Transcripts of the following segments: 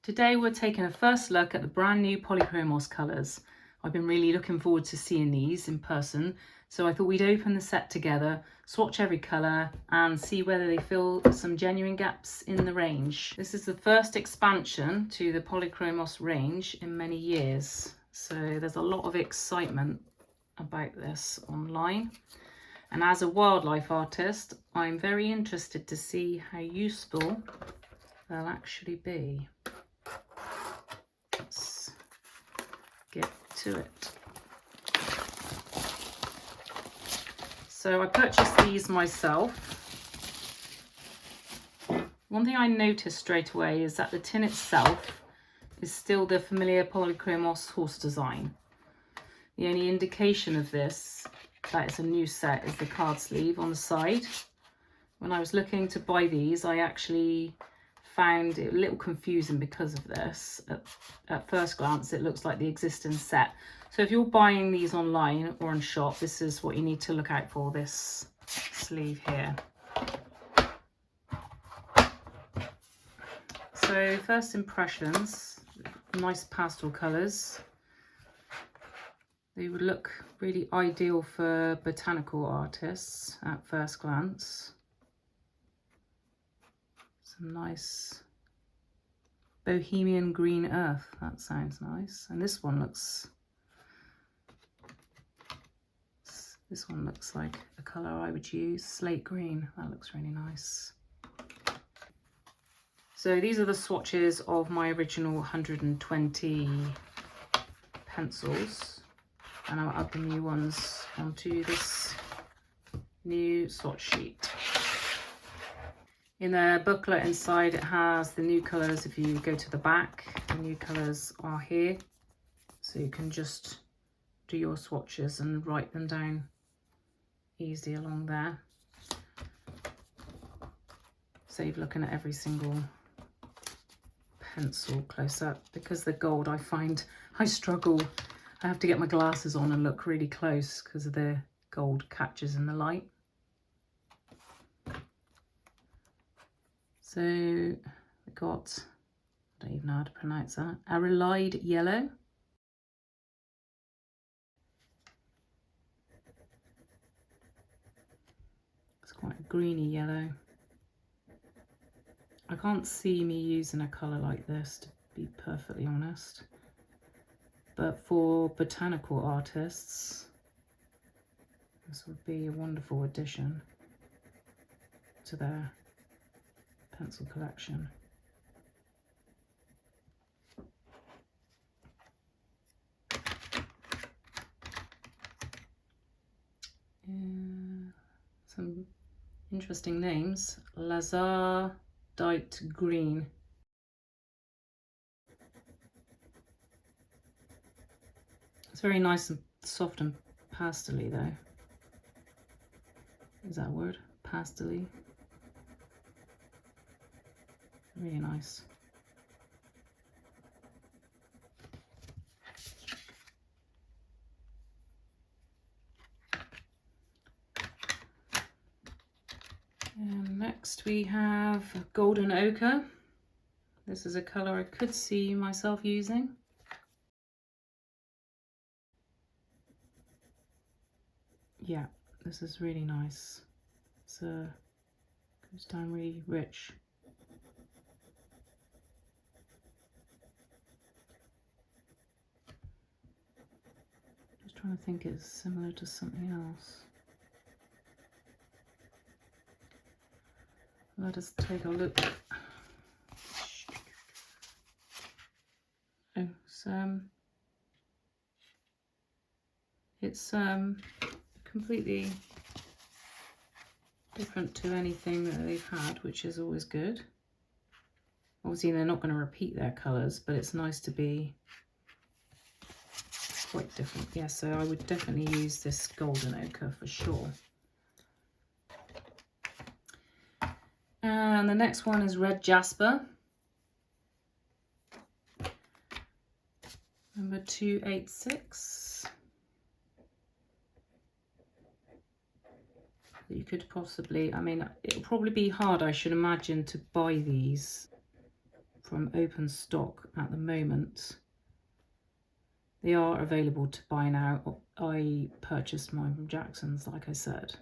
Today we're taking a first look at the brand new Polychromos colours. I've been really looking forward to seeing these in person, so I thought we'd open the set together, swatch every colour and see whether they fill some genuine gaps in the range. This is the first expansion to the Polychromos range in many years, so there's a lot of excitement about this online. And as a wildlife artist, I'm very interested to see how useful they'll actually be. Let's get to it. So I purchased these myself. One thing I noticed straight away is that the tin itself is still the familiar Polychromos horse design. The only indication of this, that it's a new set, is the card sleeve on the side. When I was looking to buy these, I actually found it a little confusing because of this. At first glance, it looks like the existing set. So if you're buying these online or in shop, this is what you need to look out for, this sleeve here. So first impressions, nice pastel colours. They would look really ideal for botanical artists at first glance. Some nice Bohemian green earth, that sounds nice. And this one looks like a colour I would use, slate green. That looks really nice. So these are the swatches of my original 120 pencils, and I'll add the new ones onto this new swatch sheet. In the booklet inside, it has the new colours. If you go to the back, the new colours are here, so you can just do your swatches and write them down easy along there. Save looking at every single pencil close up, because the gold, I find I struggle. I have to get my glasses on and look really close because of the gold catches in the light. So we got, I don't even know how to pronounce that, Arylide yellow. It's quite a greeny yellow. I can't see me using a colour like this, to be perfectly honest. But for botanical artists, this would be a wonderful addition to their pencil collection. Some interesting names. Lazardite green. It's very nice and soft and pastel-y though. Is that a word? Pastel-y. Really nice. And next we have golden ochre. This is a colour I could see myself using. Yeah, this is really nice. It's goes down really rich. Just trying to think it's similar to something else. Let us take a look. Oh, it's completely different to anything that they've had, which is always good. Obviously they're not going to repeat their colours, but it's nice to be quite different. Yeah, so I would definitely use this golden ochre for sure. And the next one is red jasper. Number 286. You could possibly, I mean, it'll probably be hard, I should imagine, to buy these from open stock at the moment. They are available to buy now. I purchased mine from Jackson's, like I said.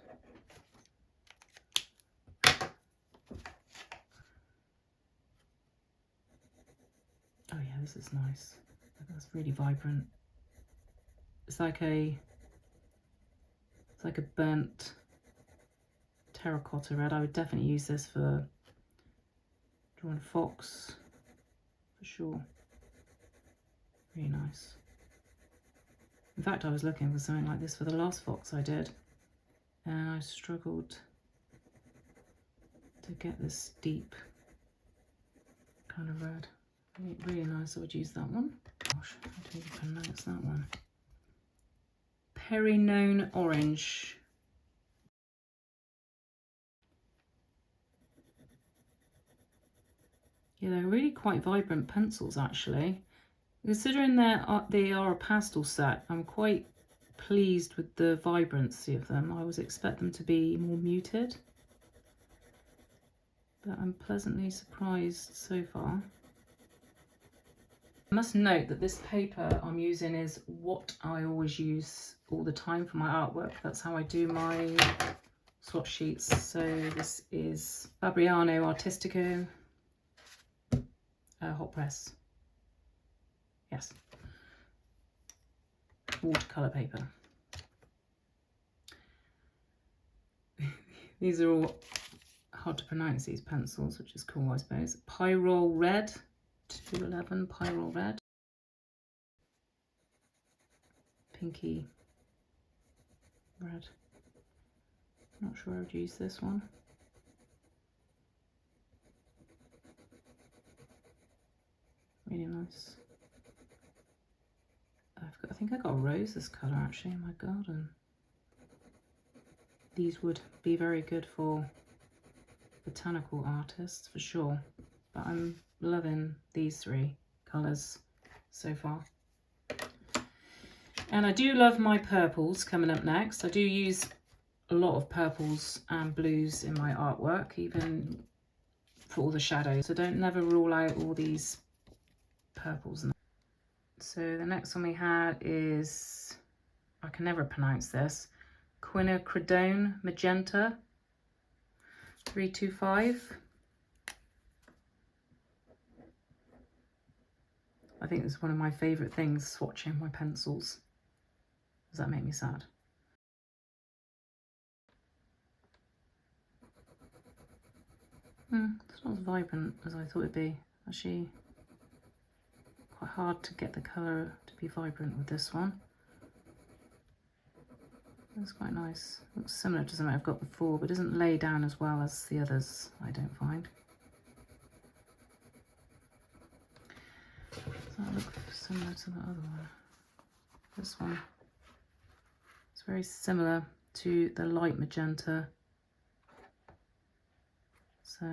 Oh yeah, this is nice. That's really vibrant. It's like a burnt terracotta red. I would definitely use this for drawing a fox, for sure. Really nice. In fact, I was looking for something like this for the last fox I did, and I struggled to get this deep kind of red. Really nice. I would use that one. Gosh, I don't even pronounce that one. Perinone orange. Yeah, they're really quite vibrant pencils actually. Considering they are a pastel set, I'm quite pleased with the vibrancy of them. I was expect them to be more muted, but I'm pleasantly surprised so far. I must note that this paper I'm using is what I always use all the time for my artwork. That's how I do my swatch sheets. So this is Fabriano Artistico hot press. Yes. Watercolour paper. These are all hard to pronounce, these pencils, which is cool, I suppose. Pyrrole red. 211 Pyrrole red. Pinky red. Not sure I would use this one. Really nice. I think I got a rose this colour actually in my garden. These would be very good for botanical artists for sure. But I'm loving these three colours so far. And I do love my purples coming up next. I do use a lot of purples and blues in my artwork, even for all the shadows. So don't never rule out all these purples. So the next one we had is, I can never pronounce this, Quinacridone magenta 325. I think it's one of my favourite things, swatching my pencils. Does that make me sad? It's not as vibrant as I thought it'd be. Actually, quite hard to get the colour to be vibrant with this one. That's quite nice. Looks similar to something I've got before, but doesn't lay down as well as the others, I don't find. Does that look similar to the other one? This one. It's very similar to the light magenta. So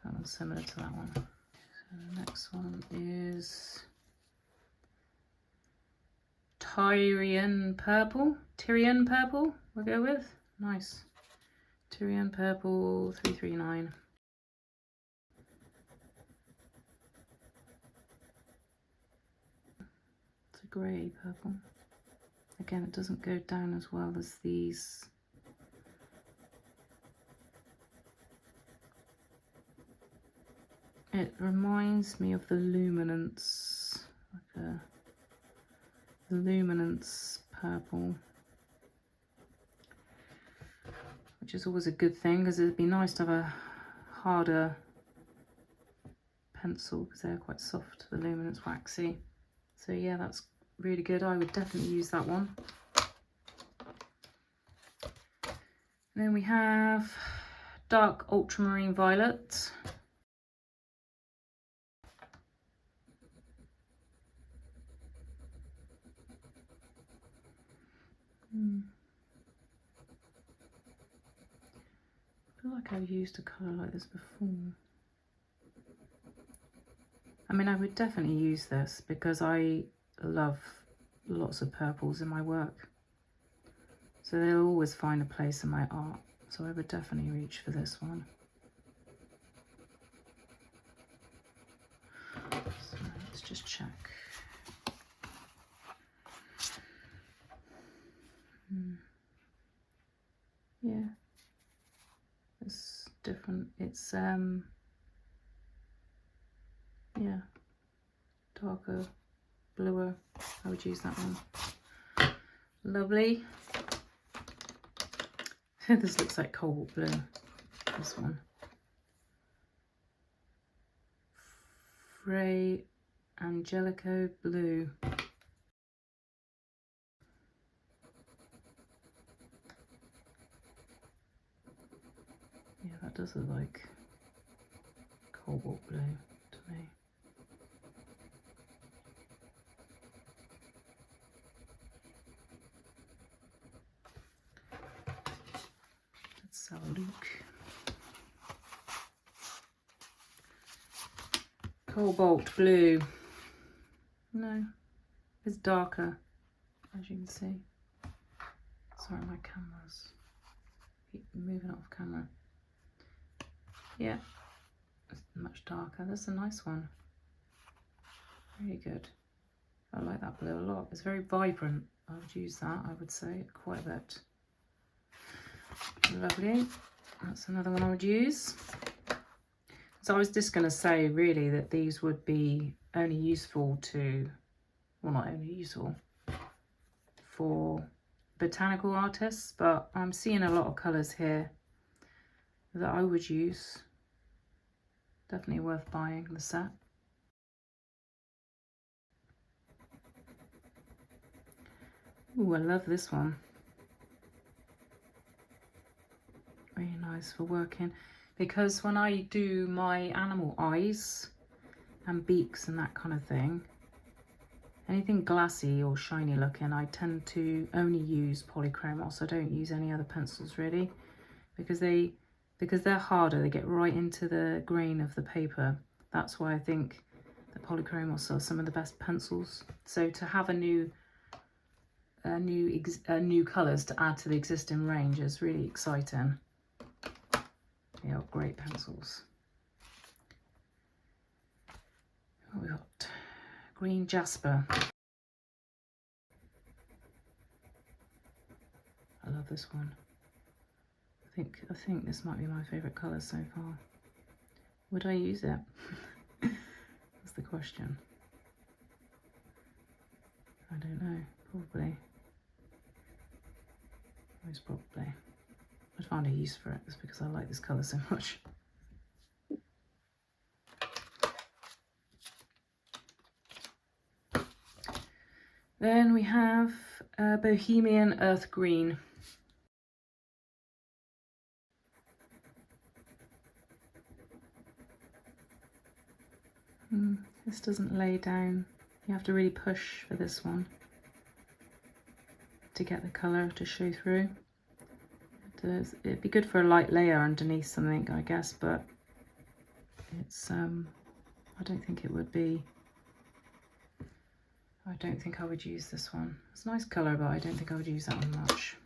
that one's similar to that one. So the next one is Tyrian purple. Tyrian purple we'll go with. Nice. Tyrian purple 339. It's a grey purple. Again, it doesn't go down as well as these. It reminds me of the luminance, like a luminance purple, which is always a good thing because it'd be nice to have a harder pencil because they're quite soft, the luminance waxy. So yeah, that's really good. I would definitely use that one. And then we have dark ultramarine violet. I feel like I've used a colour like this before. I mean, I would definitely use this because I love lots of purples in my work. So they'll always find a place in my art. So I would definitely reach for this one. just check. Yeah, it's different. It's yeah, darker, bluer. I would use that one. Lovely. This looks like cobalt blue, this one. Fra Angelico blue. Yeah, that does look like cobalt blue to me. Let's have a look. Cobalt blue. No, it's darker, as you can see. Sorry, my camera's keep moving off camera. Yeah, it's much darker. That's a nice one. Really good. I like that blue a lot. It's very vibrant. I would use that, I would say, quite a bit. Lovely. That's another one I would use. So I was just going to say, really, that these would be only useful to, well, not only useful, for botanical artists, but I'm seeing a lot of colours here that I would use. Definitely worth buying the set. Ooh, I love this one. Really nice for working, because when I do my animal eyes and beaks and that kind of thing, anything glassy or shiny looking, I tend to only use Polychromos. I don't use any other pencils really, because they're harder. They get right into the grain of the paper. That's why I think the Polychromos are some of the best pencils. So to have new colours to add to the existing range is really exciting. They are great pencils. What we got? Green jasper. I love this one. I think this might be my favourite colour so far. Would I use it? That's the question. I don't know. Probably. Most probably. I'd find a use for it. It's because I like this colour so much. Then we have Bohemian Earth Green. This doesn't lay down. You have to really push for this one to get the colour to show through. It'd be good for a light layer underneath something, I guess, but it's I don't think it would be. I don't think I would use this one. It's a nice colour, but I don't think I would use that one much.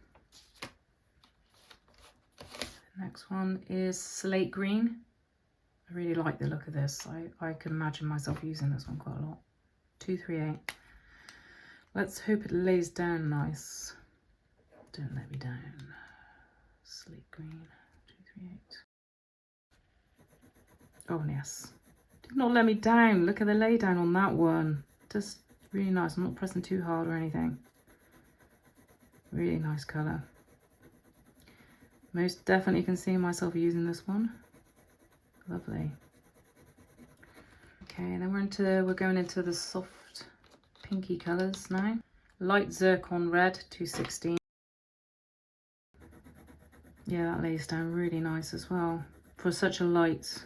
The next one is Slate Green. I really like the look of this. I can imagine myself using this one quite a lot. 238. Let's hope it lays down nice. Don't let me down. Slate Green, 238. Oh yes. Did not let me down. Look at the lay down on that one. Just really nice. I'm not pressing too hard or anything. Really nice colour. Most definitely can see myself using this one. Lovely. Okay, and then we're going into the soft pinky colours now. Light zircon red, 216. Yeah, that lays down really nice as well. For such a light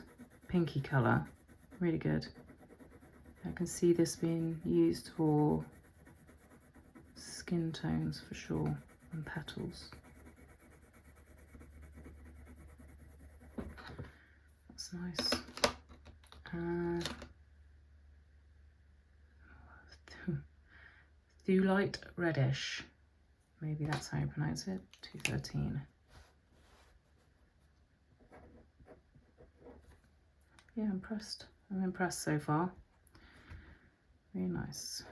pinky colour, really good. I can see this being used for skin tones for sure, and petals. That's nice. Thulite reddish. Maybe that's how you pronounce it. 213. Yeah, I'm impressed so far. Very nice.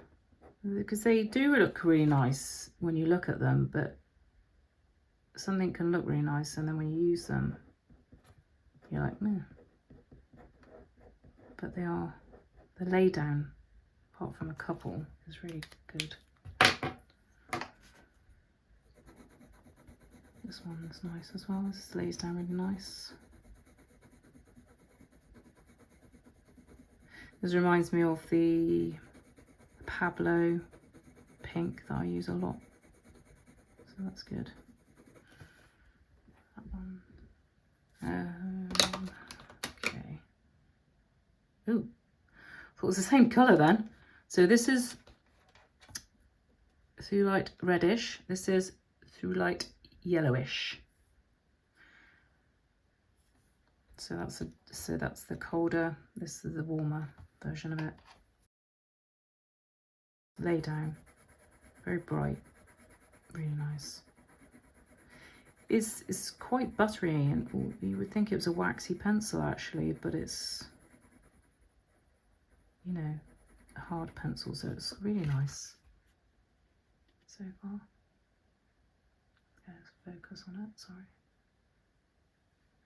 Because they do look really nice when you look at them, but something can look really nice and then when you use them, you're like, meh. But the lay down, apart from a couple, is really good. This one's nice as well. This lays down really nice. This reminds me of the Pablo pink that I use a lot. So that's good. That one. Okay. Ooh, thought it was the same colour then. So this is Thulite reddish. This is Thulite yellowish. So that's the colder. This is the warmer version of it. Lay down, very bright, really nice. It's quite buttery, and you would think it was a waxy pencil actually, but it's, you know, a hard pencil, so it's really nice so far. Let's focus on it, sorry.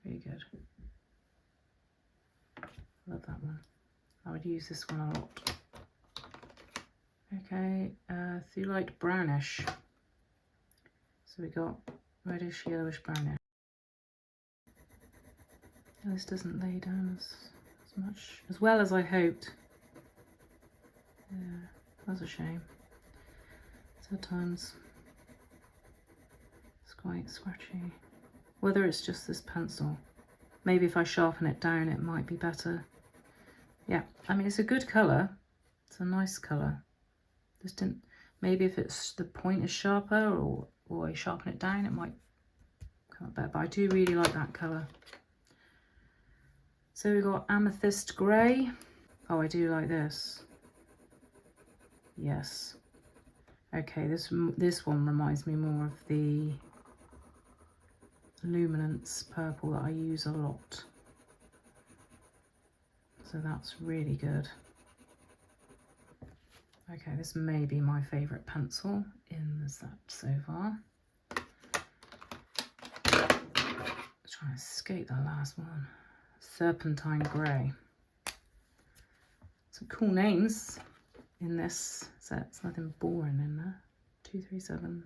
Really good. Love that one. I would use this one a lot. Okay, Thulite brownish. So we got reddish, yellowish, brownish. Oh, this doesn't lay down as much, as well as I hoped. Yeah, that's a shame. Sometimes it's quite scratchy. Whether it's just this pencil. Maybe if I sharpen it down it might be better. Yeah, I mean it's a good colour. It's a nice colour. Just didn't, maybe if it's the point is sharper or I sharpen it down it might come up better, but I do really like that colour. So we've got Amethyst grey. Oh, I do like this. Yes. Okay, this one reminds me more of the Luminance purple that I use a lot. So that's really good. Okay, this may be my favourite pencil in the set so far. Trying to escape that last one. Serpentine grey. Some cool names in this set. It's nothing boring in there. 237.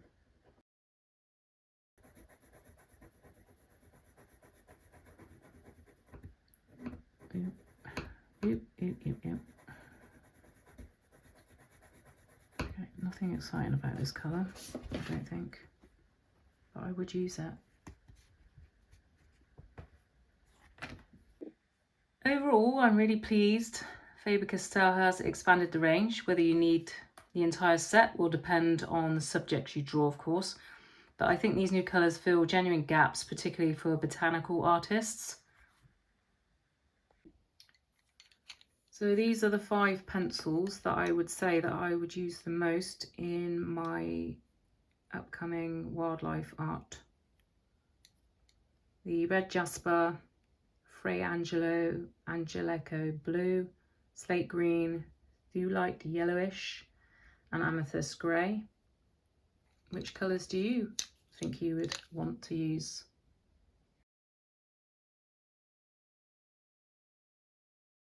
Yep. Okay, nothing exciting about this colour, I don't think, but I would use it. Overall, I'm really pleased. Faber-Castell has expanded the range. Whether you need the entire set will depend on the subjects you draw, of course, but I think these new colours fill genuine gaps, particularly for botanical artists. So these are the 5 pencils that I would say that I would use the most in my upcoming wildlife art. The red jasper, Fra Angelico blue, slate green, Thulite yellowish, and amethyst grey. Which colours do you think you would want to use?